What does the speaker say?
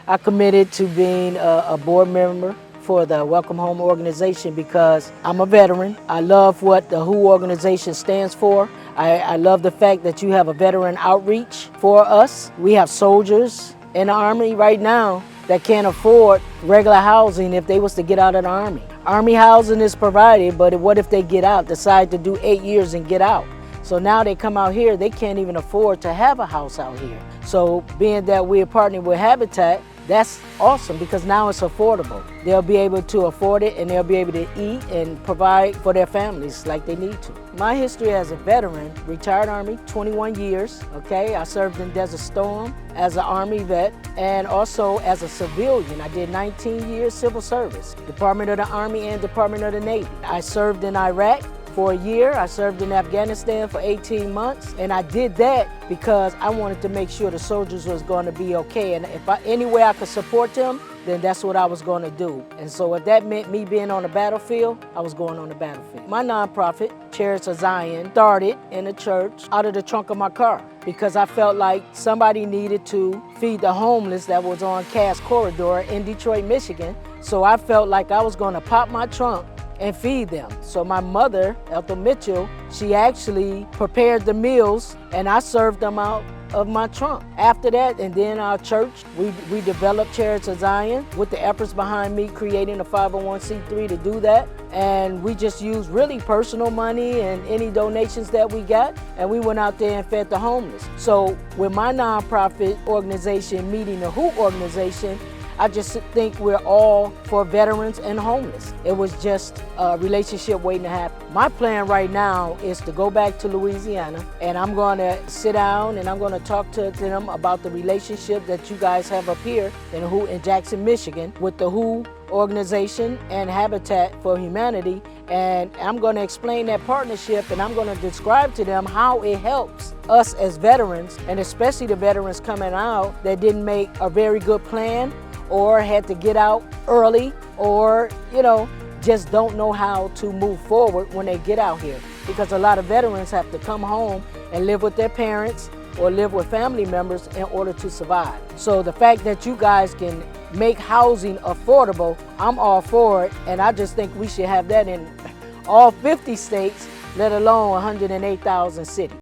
I committed to being a board member for the Welcome Home organization because I'm a veteran. I love what the WHO organization stands for. I love the fact that you have a veteran outreach for us. We have soldiers in the Army right now that can't afford regular housing if they was to get out of the Army. Army housing is provided, but what if they get out, decide to do 8 years and get out? So now they come out here, they can't even afford to have a house out here. So being that we're partnering with Habitat, that's awesome because now it's affordable. They'll be able to afford it and they'll be able to eat and provide for their families like they need to. My history as a veteran, retired Army, 21 years, okay? I served in Desert Storm as an Army vet and also as a civilian. I did 19 years civil service, Department of the Army and Department of the Navy. I served in Iraq for a year. I served in Afghanistan for 18 months, and I did that because I wanted to make sure the soldiers was going to be okay, and if any way I could support them, then that's what I was going to do. And so if that meant me being on the battlefield, I was going on the battlefield. My nonprofit, Chariots of Zion, started in a church out of the trunk of my car because I felt like somebody needed to feed the homeless that was on Cass Corridor in Detroit, Michigan. So I felt like I was going to pop my trunk and feed them. So my mother, Ethel Mitchell, she actually prepared the meals and I served them out of my trunk. After that, and then our church, we developed Chariots of Zion with the efforts behind me creating a 501c3 to do that. And we just used really personal money and any donations that we got, and we went out there and fed the homeless. So with my nonprofit organization meeting the WHO organization, I just think we're all for veterans and homeless. It was just a relationship waiting to happen. My plan right now is to go back to Louisiana and I'm going to sit down and I'm going to talk to them about the relationship that you guys have up here in Jackson, Michigan with the WHO organization and Habitat for Humanity. And I'm going to explain that partnership and I'm going to describe to them how it helps us as veterans, and especially the veterans coming out that didn't make a very good plan or had to get out early or, just don't know how to move forward when they get out here. Because a lot of veterans have to come home and live with their parents or live with family members in order to survive. So the fact that you guys can make housing affordable, I'm all for it. And I just think we should have that in all 50 states, let alone 108,000 cities.